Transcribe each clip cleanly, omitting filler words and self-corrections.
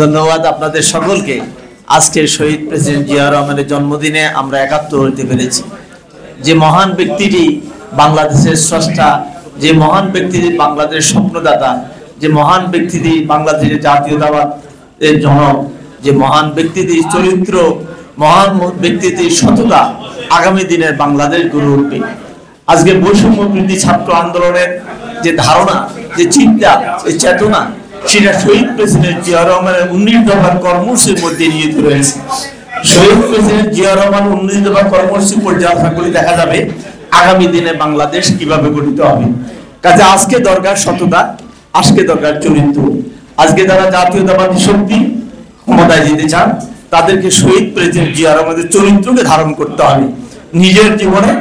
ধন্যবাদ আপনাদের সকলকে। আজকে শহীদ প্রেসিডেন্ট জিয়া রহমানের জন্মদিনে আমরা একাত্তর হতে পেরেছি। যে মহান ব্যক্তিটি বাংলাদেশের স্রষ্টা, যে মহান ব্যক্তিটি বাংলাদেশের স্বপ্নদাতা, যে মহান ব্যক্তিটি বাংলাদেশের জাতীয়তাবাদের জনক, যে মহান ব্যক্তিটির চরিত্র, মহান ব্যক্তিটির সততা আগামী দিনের বাংলাদেশ গড়ে উঠবে। আজকে বৈষম্য বিরোধী ছাত্র আন্দোলনের যে ধারণা, যে চিন্তা, যে চেতনা, সেটা শহীদ প্রেসিডেন্ট জিয়া রহমানের 19 দফার কর্মসূচির মধ্যে নিহিত রয়েছে। শহীদ প্রেসিডেন্ট জিয়া রহমান 19 দফার কর্মসূচি পর্যালোচনা করে দেখা যাবে আগামী দিনে বাংলাদেশ কিভাবে গঠিত হবে। কাজে আজকে দরকার সততা, আজকে দরকার চরিত্র। আজকে যারা জাতীয়তাবাদী শক্তি ক্ষমতায় যেতে চান, তাদেরকে শহীদ প্রেসিডেন্ট জিয়া রহমানের চরিত্রকে ধারণ করতে হবে নিজের জীবনে,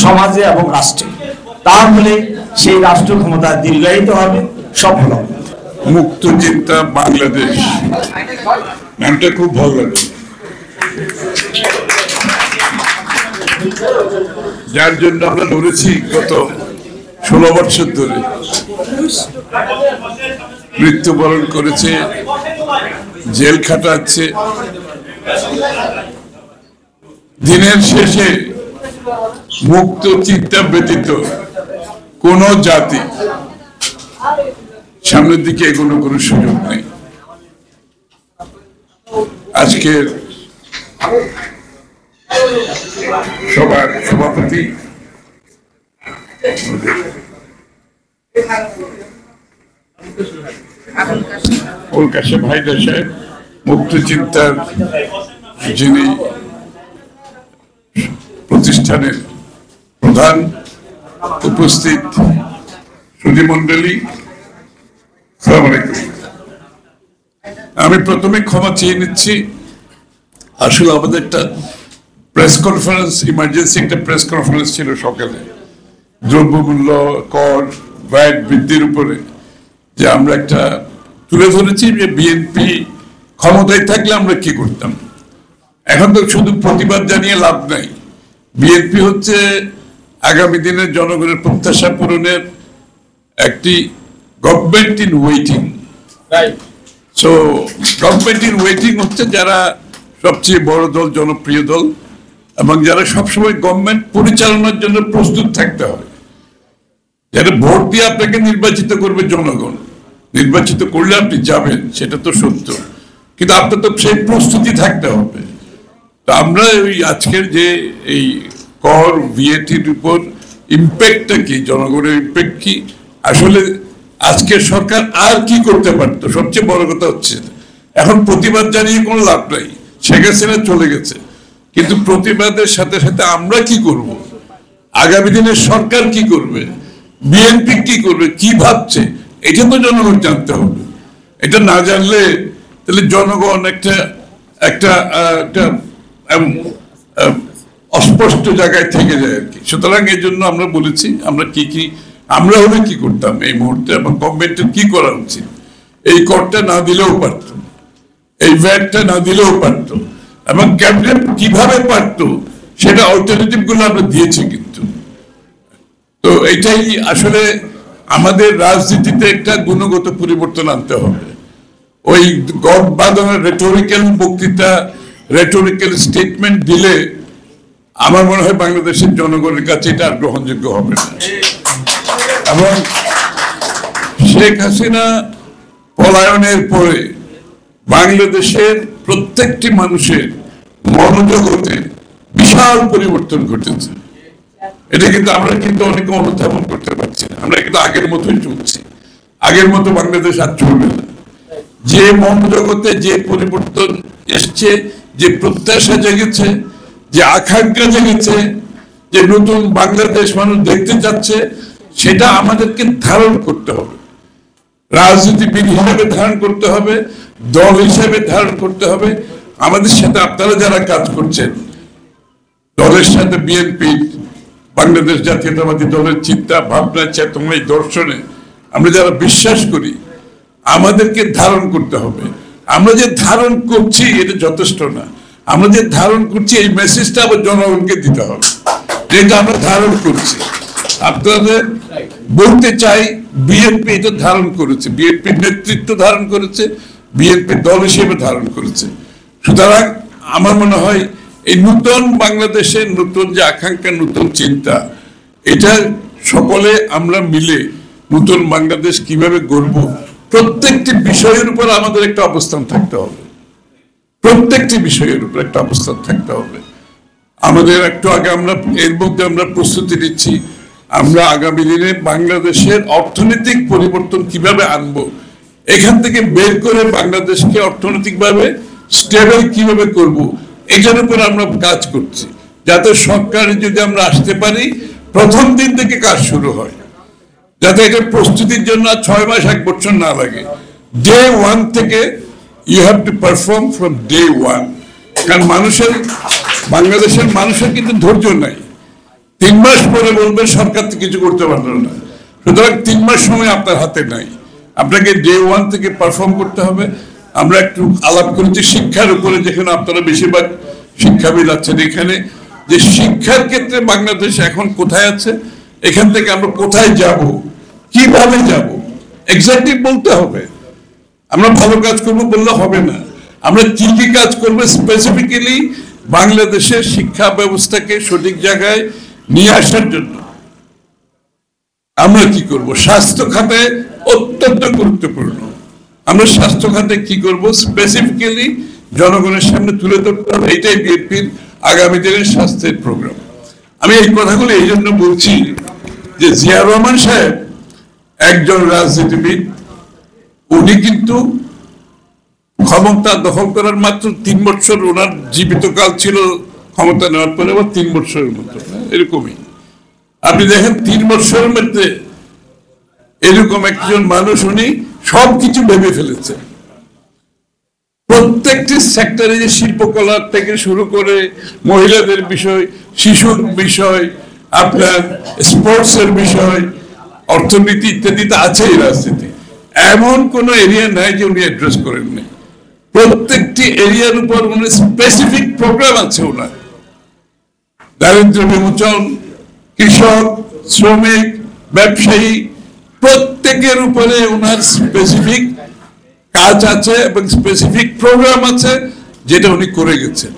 সমাজে এবং রাষ্ট্রে। তাহলে সেই রাষ্ট্র ক্ষমতা দীর্ঘায়িত হবে, সফল হবে। মুক্তচিন্তা বাংলাদেশ নামটা খুব ভালো লাগে, যার জন্য আমরা লড়েছি গত 16 বছর ধরে। মৃত্যুবরণ করেছে, জেল খাটাচ্ছে। দিনের শেষে মুক্ত চিন্তা ব্যতীত কোন জাতি সামনের দিকে এগোনো কোনো সুযোগ নেই। আজকের সবার সভাপতি কাশেম হায়দার সাহেব, মুক্ত চিন্তার যিনি প্রতিষ্ঠানের প্রধান, উপস্থিত সুধীমণ্ডলী, আসসালামু আলাইকুম। আমি প্রথমে ক্ষমা চেয়ে নিচ্ছি। আসলে আমাদের একটা প্রেস কনফারেন্স, ইমার্জেন্সি একটা প্রেস কনফারেন্স ছিল সকালে, দ্রব্যমূল্য, কর, ভ্যাট বৃদ্ধির উপরে, যে আমরা একটা তুলে ধরেছি যে বিএনপি ক্ষমতায় থাকলে আমরা কি করতাম। এখন তো শুধু প্রতিবাদ জানিয়ে লাভ নাই। বিএনপি হচ্ছে আগামী দিনের জনগণের প্রত্যাশা পূরণের একটি government in waiting. So government in waiting হচ্ছে যারা সবচেয়ে বড় দল, জনপ্রিয় দল, এবং যারা সবসময় গভর্নমেন্ট পরিচালনার জন্য প্রস্তুত থাকতে হবে। যারা ভোট দিয়ে আপনাকে নির্বাচিত করবে জনগণ, নির্বাচিত করলে আপনি যাবেন, সেটা তো সত্য, কিন্তু আপনার তো সেই প্রস্তুতি থাকতে হবে। তো আমরা ওই আজকের যে এই কর, ভিএটির উপর ইম্প্যাক্টটা কি, জনগণের ইম্প্যাক্ট কি, আসলে আজকের সরকার আর কি করতে পারতো। সবচেয়ে বড় কথা হচ্ছে এখন প্রতিবাদ জানিয়ে কোনো লাভ নাই, শেখ হাসিনা চলে গেছে, কিন্তু প্রতিবাদের সাথে সাথে আমরা কি করব, আগামী দিনে সরকার কি করবে, বিএনপি কি করবে, কি ভাবছে, এটা তো জনগণ জানতে হবে। এটা না জানলে তাহলে জনগণ একটা একটা একটা অস্পষ্ট জায়গায় থেকে যায় আর কি। সুতরাং এই জন্য আমরা বলেছি আমরা হলে কি করতাম এই মুহূর্তে, এবং গভর্নমেন্টের কি করা উচিত। এই করটা না দিলেও পারত, এই ভ্যাটটা না দিলেও পারত, এবং ক্যাবিনেট কিভাবে পারত সেটা অল্টারনেটিভ গুলো আমরা দিয়েছি। কিন্তু তো এটাই আসলে আমাদের রাজনীতিতে একটা গুণগত পরিবর্তন আনতে হবে। ওই গদ বাঁধানোর রেটোরিক্যাল বক্তৃতা, রেটোরিক্যাল স্টেটমেন্ট দিলে আমার মনে হয় বাংলাদেশের জনগণের কাছে এটা আর গ্রহণযোগ্য হবে না। এবং শেখ হাসিনা পলায়নের পরে বাংলাদেশের প্রত্যেকটি মানুষের মনোজগতে বিশাল পরিবর্তন ঘটেছে। এটা কিন্তু আমরা কিন্তু অনেকে অনুধাবন করতে পারছি না। আমরা কিন্তু আগের মতোই চলছি, আগের মতো বাংলাদেশ আর চলবে না। যে মনোজগতে যে পরিবর্তন এসছে, যে প্রত্যাশা জেগেছে, যে আকাঙ্ক্ষা জেগেছে, যে নতুন বাংলাদেশ মানুষ দেখতে চাচ্ছে, সেটা আমাদেরকে ধারণ করতে হবে। রাজনীতিবিদ হিসেবে ধারণ করতে হবে, দল হিসেবে ধারণ করতে হবে। আমাদের সাথে আপনারা যারা কাজ করছেন, দলের সাথে বিএনপি, বাংলাদেশ জাতীয়তাবাদী দলের চিন্তা ভাবনা, চেতনা, দর্শনে আমরা যারা বিশ্বাস করি, আমাদেরকে ধারণ করতে হবে। আমরা যে ধারণ করছি এটা যথেষ্ট না, আমরা যে ধারণ করছি এই মেসেজটা আবার জনগণকে দিতে হবে, যেটা আমরা ধারণ করছি। আপনাদের বলতে চাই, বিএনপি এটা ধারণ করেছে, বিএনপির নেতৃত্ব ধারণ করেছে, বিএনপি দল হিসেবে ধারণ করেছে। সুতরাং আমার মনে হয় এই নতুন বাংলাদেশের নতুন যে আকাঙ্ক্ষা, নতুন চিন্তা, এটা সকলে আমরা মিলে নতুন বাংলাদেশ কিভাবে গড়ব, প্রত্যেকটি বিষয়ের উপর আমাদের একটা অবস্থান থাকতে হবে। প্রত্যেকটি বিষয়ের উপর একটা অবস্থান থাকতে হবে। আমাদের একটু আগে এর মধ্যে আমরা প্রস্তুতি নিচ্ছি, আমরা আগামী দিনে বাংলাদেশের অর্থনৈতিক পরিবর্তন কিভাবে আনবো, এখান থেকে বের করে বাংলাদেশকে অর্থনৈতিকভাবে স্টেবল কিভাবে করব, এটার উপর আমরা কাজ করছি, যাতে সরকারে যদি আমরা আসতে পারি প্রথম দিন থেকে কাজ শুরু হয়, যাতে এটা প্রস্তুতির জন্য 6 মাস 1 বছর না লাগে। ডে 1 থেকে you have to perform from day 1। কারণ বাংলাদেশের মানুষের কিন্তু ধৈর্য নাই। 3 মাস পরে বলবে সরকার তো কিছু করতে পারলো না। সুতরাং 3 মাস সময় আপনার হাতে নাই, আপনাকে ডে 1 থেকে পারফর্ম করতে হবে। আমরা একটু আলাপ করেছি শিক্ষার উপরে, যেখানে আপনারা বেশিরভাগ শিক্ষাবিদ আছেন এখানে, যে শিক্ষার ক্ষেত্রে বাংলাদেশ এখন কোথায় আছে, এখান থেকে আমরা কোথায় যাব, কিভাবে যাব, এক্স্যাক্টলি বলতে হবে। আমরা ভালো কাজ করবো বললে হবে না, আমরা কি কি কাজ করবো স্পেসিফিক্যালি বাংলাদেশের শিক্ষা ব্যবস্থাকে সঠিক জায়গায় নিয়ে আসার জন্য আমরা কি করব। স্বাস্থ্য খাতে অত্যন্ত গুরুত্বপূর্ণ, আমরা স্বাস্থ্য খাতে কি করব স্পেসিফিক্যালি জনগণের সামনে তুলে ধরতে হবে। এটাই বিএনপির আগামী দিনের স্বাস্থ্যের প্রোগ্রাম। আমি এই কথাগুলো এই জন্য বলছি যে জিয়া রহমান সাহেব একজন রাজনীতিবিদ, উনি কিন্তু ক্ষমতা দখল করার মাত্র 3 বছর ওনার জীবিতকাল ছিল, ক্ষমতা নেওয়ার পরে আবার 3 বছরের মতো এরকমই। আপনি দেখেন 3 বছরের মধ্যে এরকম একজন মানুষ, উনি সবকিছু ভেবে ফেলেছে। প্রত্যেকটি সেক্টরে, যে শিল্পকলা থেকে শুরু করে মহিলাদের বিষয়, শিশুর বিষয়, আপনার স্পোর্টস এর বিষয়, অর্থনীতি ইত্যাদিতে আছেই রাজনীতি। এমন কোন এরিয়া নাই যে উনি অ্যাড্রেস করেন নাই। প্রত্যেকটি এরিয়ার উপর উনি স্পেসিফিক প্রোগ্রাম আছে ওনার। দারিদ্র বিমোচন, কৃষক, শ্রমিক, ব্যবসায়ী, প্রত্যেকের উপরে ওনার স্পেসিফিক কাজ আছে এবং স্পেসিফিক প্রোগ্রাম আছে, যেটা উনি করে গেছেন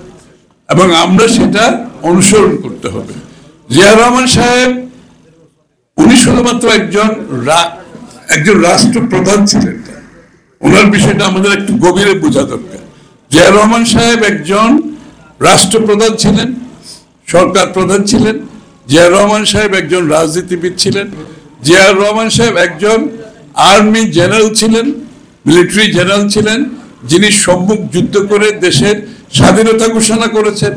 এবং আমরা সেটা অনুসরণ করতে হবে। জিয়া রহমান সাহেব উনি শুধুমাত্র একজন রাষ্ট্রপ্রধান ছিলেন, ওনার বিষয়টা আমাদের একটু গভীরে বোঝা দরকার। জিয়া রহমান সাহেব একজন রাষ্ট্রপ্রধান ছিলেন, সরকার প্রধান ছিলেন। জিয়া রহমান সাহেব একজন রাজনীতিবিদ ছিলেন। জিয়া রহমান সাহেব একজন আর্মি জেনারেল ছিলেন, মিলিটারি জেনারেল ছিলেন, যিনি সম্মুখ যুদ্ধ করে দেশের স্বাধীনতা ঘোষণা করেছেন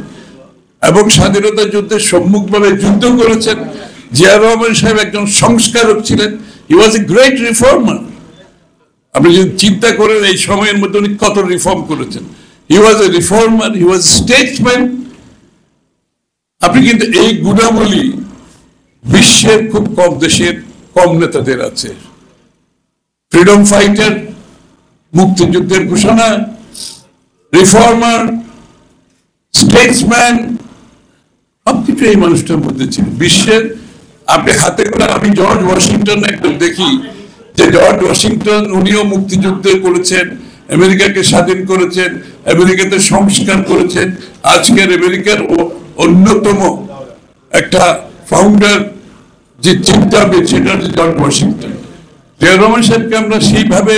এবং স্বাধীনতা যুদ্ধে সম্মুখভাবে যুদ্ধ করেছেন। জিয়া রহমান সাহেব একজন সংস্কারক ছিলেন। হি ওয়াজ এ গ্রেট রিফর্মার। আপনি যদি চিন্তা করেন এই সময়ের মধ্যে উনি কত রিফর্ম করেছেন। He was a reformer, he was statesman. আপনি কিন্তু এই গুণাবলী বিশ্বের খুব কম দেশের, কম নেতাদের আছে। ফ্রিডম ফাইটার, মুক্তিযুদ্ধের ঘোষণা, রিফর্মার, স্টেটসম্যান, সবকিছু এই মানুষটার মধ্যে ছিল। বিশ্বের আপনি হাতে করে, আমি জর্জ ওয়াশিংটন একদম দেখি যে জর্জ ওয়াশিংটন উনিও মুক্তিযুদ্ধ করেছেন, আমেরিকাকে স্বাধীন করেছেন, আমেরিকাতে সংস্কার করেছেন। আজকের আমেরিকার অন্যতম একটা ফাউন্ডার যে চিন্তাবিদ, সেটা হচ্ছে জর্জ ওয়াশিংটন। জিয়া রহমান সাহেবকে আমরা সেইভাবে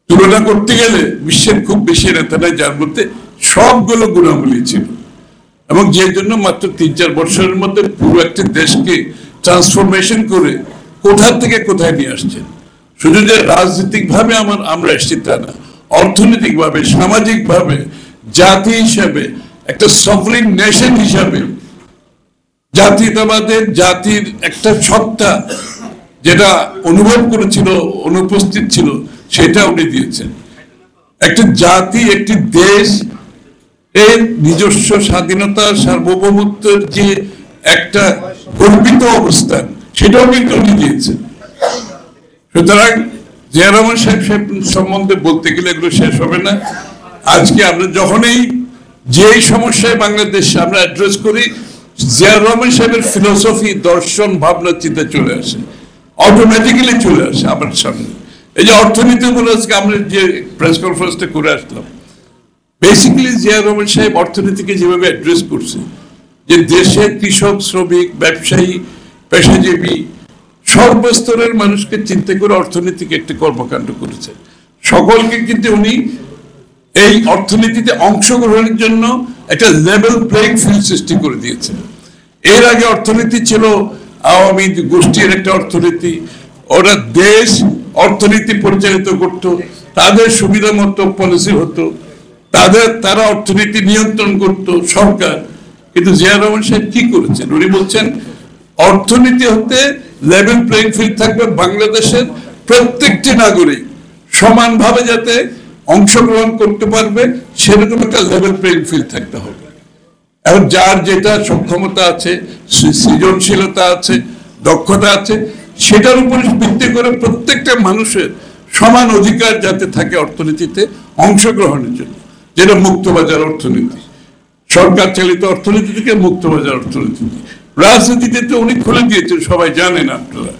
তুলনা করতে গেলে বিশ্বের খুব বেশি নেতা নাই যার মধ্যে সবগুলো গুণাবলী ছিল, এবং যে জন্য মাত্র 3-4 বছরের মধ্যে পুরো একটা দেশকে ট্রান্সফরমেশন করে কোথা থেকে কোথায় নিয়ে আসছেন। শুধু যে রাজনৈতিক ভাবে আমরা এসেছি তা না, অর্থনৈতিক ভাবে, সামাজিক ভাবে, জাতি হিসাবে, একটা সভরেন নেশন হিসাবে, জাতীয়তাবাদের জাতির একটা সত্তা যেটা অনুভব করেছিল, অনুপস্থিত ছিল, সেটা উনি দিয়েছেন। একটা জাতি, একটি দেশ এর নিজস্ব স্বাধীনতা, সার্বভৌমত্বের যে একটা গর্বিত অবস্থান, সেটাও কিন্তু উনি দিয়েছেন। সুতরাং জিয়া রহমান সাহেব সম্বন্ধে বলতে গেলে এগুলো শেষ হবে না। আজকে আমরা যখনই যেই সমস্যায় বাংলাদেশ আমরা অ্যাড্রেস করি, জিয়া রহমান সাহেবের ফিলোসফি, দর্শন, ভাবনা চিন্তা চলে আসে, অটোমেটিক্যালি চলে আসে আমার সামনে। এই যে অর্থনীতি বলে আজকে আমরা যে প্রেস কনফারেন্সটা করে আসলাম, বেসিক্যালি জিয়া রহমান সাহেব অর্থনীতিকে যেভাবে অ্যাড্রেস করছে, যে দেশের কৃষক, শ্রমিক, ব্যবসায়ী, পেশাজীবী সর্বস্তরের মানুষকে চিন্তা করে অর্থনীতিকে একটি কর্মকাণ্ড করেছে। সকলকে কিন্তু উনি এই অর্থনীতিতে অংশগ্রহণের জন্য একটা লেভেল প্লেইং ফিল্ড সৃষ্টি করে দিয়েছে। এর আগে অর্থনীতি ছিল আওয়ামী গোষ্ঠীর একটা অর্থনীতি, ওরা দেশ অর্থনীতি পরিচালিত করত, তাদের সুবিধা মতো পলিসি হতো, তারা অর্থনীতি নিয়ন্ত্রণ করত সরকার। কিন্তু জিয়া রহমান সাহেব কি করেছেন, উনি বলছেন অর্থনীতি হতে লেভেল প্লেইং ফিল্ড থাকবে, বাংলাদেশের প্রত্যেকটি নাগরিক সমানভাবে যাতে অংশগ্রহণ করতে পারবে সেরকম একটা লেভেল প্লেইং ফিল্ড থাকতে হবে। এখন যার যেটা সক্ষমতা আছে, সৃজনশীলতা আছে, দক্ষতা আছে, সেটার উপর ভিত্তি করে প্রত্যেকটা মানুষের সমান অধিকার যাতে থাকে অর্থনীতিতে অংশগ্রহণের জন্য, যেটা মুক্তবাজার অর্থনীতি, সরকার চালিত অর্থনীতি থেকে মুক্তবাজার অর্থনীতি। রাজনীতিতে তো উনি খুলে দিয়েছেন, সবাই জানেন আপনারা।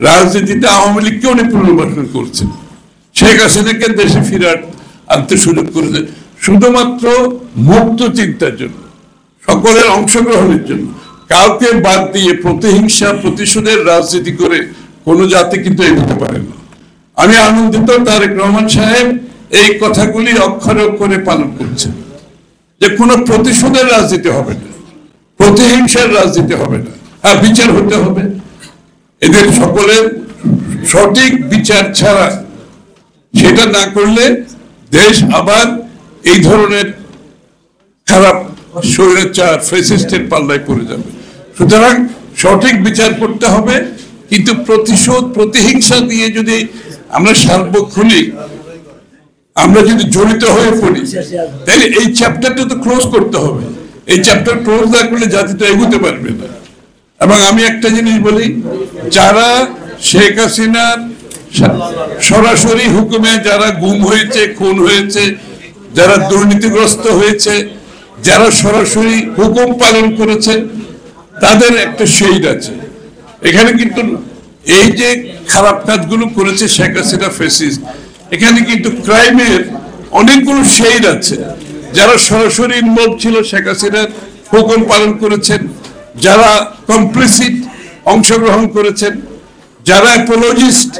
রাজনীতিতে আওয়ামী লীগকে উনি পুনর্বাসন করছেন, শেখ হাসিনাকে দেশে ফিরার আনতে সুযোগ করেছেন শুধুমাত্র মুক্ত চিন্তার জন্য, সকলের অংশগ্রহণের জন্য। কাউকে বাদ দিয়ে প্রতিহিংসা, প্রতিশোধের রাজনীতি করে কোনো জাতি কিন্তু এগোতে পারে না। আমি আনন্দিত তারেক রহমান সাহেব এই কথাগুলি অক্ষরে অক্ষরে পালন করছেন, যে কোনো প্রতিশোধের রাজনীতি হবে না, প্রতিহিংসার রাজনীতি হবে না, আর বিচার হতে হবে। এদের সকলের সঠিক বিচার ছাড়া, সেটা না করলে দেশ আবার এই ধরনের খারাপ স্বৈরাচার ফ্যাসিস্টের পাল্লায় পড়ে যাবে। সুতরাং সঠিক বিচার করতে হবে, কিন্তু প্রতিশোধ, প্রতিহিংসা দিয়ে যদি আমরা সার্বক্ষণিক আমরা যদি জড়িত হয়ে পড়ি, তাহলে এই চ্যাপ্টারটা তো ক্লোজ করতে হবে। এই চ্যাপ্টার ক্লোজ না করলে জাতি তো এগোতে পারবে না। এবং আমি একটা জিনিস বলি, যারা শেখ হাসিনার সরাসরি হুকুমে যারা গুম হয়েছে, খুন হয়েছে, যারা দুর্নীতিগ্রস্ত হয়েছে, যারা সরাসরি হুকুম পালন করেছে, তাদের একটা শেড আছে এখানে। কিন্তু এই যে খারাপ কাজগুলো করেছে শেখ হাসিনা ফ্যাসিস্ট, এখানে কিন্তু ক্রাইমের অনেকগুলো শেড আছে। যারা সরাসরি ইনভলভ ছিল, শেখ হাসিনার হুকুম পালন করেছেন, যারা কমপ্লিসিট অংশগ্রহণ করেছেন, যারা অ্যাপোলজিস্ট,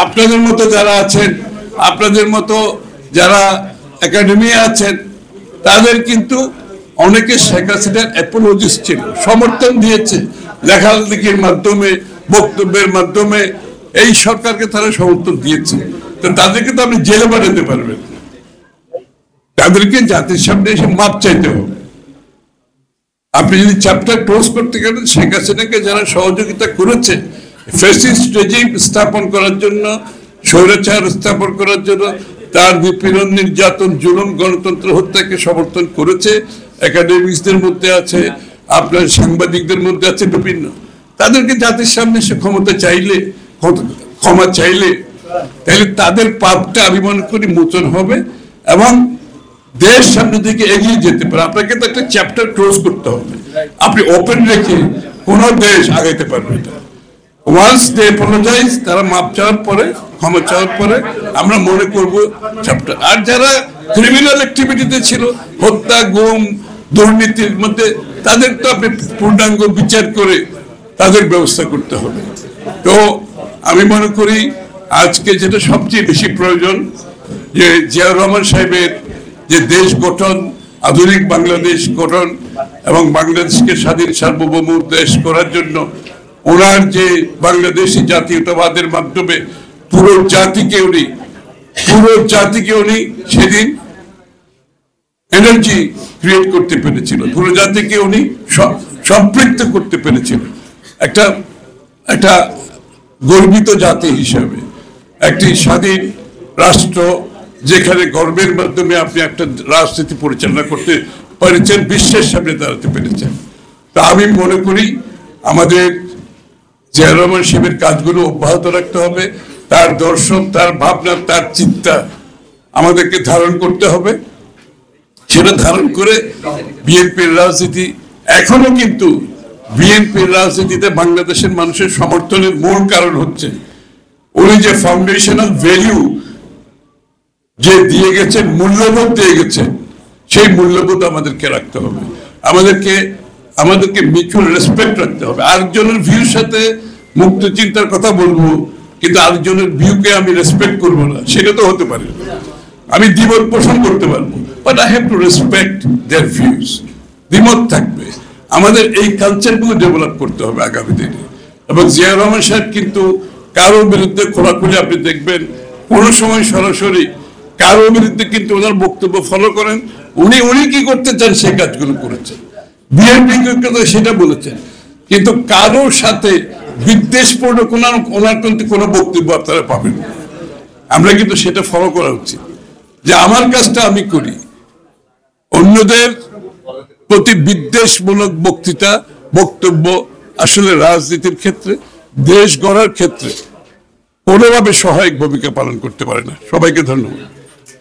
আপনাদের মতো যারা আছেন, আপনাদের মতো যারা একাডেমি আছেন, তাদের কিন্তু অনেকে শেখ হাসিনার অ্যাপোলজিস্ট ছিল, সমর্থন দিয়েছে লেখালেখির মাধ্যমে, বক্তব্যের মাধ্যমে এই সরকারকে তারা সমর্থন দিয়েছে। তো তাদেরকে তো আপনি জেলে পাঠাতে পারবেন, তাদেরকে জাতির সামনে এসে মাপ চাইতে হবে। আপনি যদি চ্যাপ্টার ক্লোজ করতে গেলেন, শেখ হাসিনাকে যারা সহযোগিতা করেছে ফ্যাসিস্ট রেজিম স্থাপন করার জন্য, স্বৈরাচার স্থাপন করার জন্য, তার নিপীড়ন, নির্যাতন, জুলুম, গণতন্ত্র হত্যাকে সমর্থন করেছে, একাডেমিক্সদের মধ্যে আছে, আপনার সাংবাদিকদের মধ্যে আছে বিভিন্ন, তাদেরকে জাতির সামনে সে ক্ষমা চাইলে তাহলে তাদের পাপটা আমি মনে করি মোচন হবে এবং দেশ সামনের দিকে এগিয়ে যেতে পারে। আপনাকে তো একটা চ্যাপ্টার ক্লোজ করতে হবে, আপনি ওপেন রেখে কোনো দেশ আগাইতে পারবে না। ওয়ান্স দে অ্যাপোলোজাইজ, তারা মাপ চাওয়ার পরে, ক্ষমা চাওয়ার পরে আমরা মনে করব চ্যাপ্টার। আর যারা ক্রিমিনাল অ্যাক্টিভিটিতে ছিল, হত্যা, গুম, দুর্নীতির মধ্যে, তাদের তো আপনি পূর্ণাঙ্গ বিচার করে তাদের ব্যবস্থা করতে হবে। তো আমি মনে করি আজকে যেটা সবচেয়ে বেশি প্রয়োজন, যে জিয়াউর রহমান সাহেবের যে দেশ গঠন, আধুনিক বাংলাদেশ গঠন এবং বাংলাদেশকে স্বাধীন সার্বভৌম দেশ করার জন্য ওনার যে বাংলাদেশি জাতীয়তাবাদের মাধ্যমে পুরো জাতিকে উনি সেদিন এনার্জি ক্রিয়েট করতে পেরেছিল, পুরো জাতিকে উনি সম্পৃক্ত করতে পেরেছিল একটা গর্বিত জাতি হিসাবে, একটি স্বাধীন রাষ্ট্র যেখানে গর্বের মাধ্যমে আপনি একটা রাজনীতি পরিচালনা করতে পেরেছেন, বিশ্বের সামনে দাঁড়াতে পেরেছেন। তা আমি মনে করি আমাদের জিয়া রহমান সাহেবের কাজগুলো অব্যাহত রাখতে হবে, তার দর্শন, তার ভাবনা, তার চিন্তা আমাদেরকে ধারণ করতে হবে। সেটা ধারণ করে বিএনপির রাজনীতি, এখনো কিন্তু বিএনপির রাজনীতিতে বাংলাদেশের মানুষের সমর্থনের মূল কারণ হচ্ছে উনি যে ফাউন্ডেশনাল ভ্যালু যে দিয়ে গেছেন, মূল্যবোধ দিয়ে গেছেন, সেই মূল্যবোধ আমাদেরকে রাখতে হবে। আমাদেরকে মিউচুয়াল রেসপেক্ট রাখতে হবে। আরেকজনের ভিউর সাথে মুক্ত চিন্তার কথা বলবো, কিন্তু আরেকজনের ভিউকে আমি রেসপেক্ট করবো না, সেটা তো হতে পারে। আমি দ্বিমত পোষণ করতে পারবো, but I have to respect their views. দ্বিমত থাকবে, আমাদের এই কালচারগুলো ডেভেলপ করতে হবে আগামী দিনে। এবং জিয়া রহমান সাহেব কিন্তু কারোর বিরুদ্ধে খোলাখুলি আপনি দেখবেন, কোনো সময় সরাসরি কারোর বিরুদ্ধে কিন্তু ওনার বক্তব্য ফলো করেন। উনি কি করতে চান সেই কাজগুলো করেছেন, বিএনপি সেটা বলেছেন, কিন্তু কারোর সাথে বিদ্বেষপূর্ণ ওনার কিন্তু কোনো বক্তব্য আপনারা পাবেন না। আমরা কিন্তু সেটা ফলো করা উচিত, যে আমার কাজটা আমি করি, অন্যদের প্রতি বিদ্বেষমূলক বক্তব্য আসলে রাজনীতির ক্ষেত্রে, দেশ গড়ার ক্ষেত্রে কোনোভাবে সহায়ক ভূমিকা পালন করতে পারে না। সবাইকে ধন্যবাদ।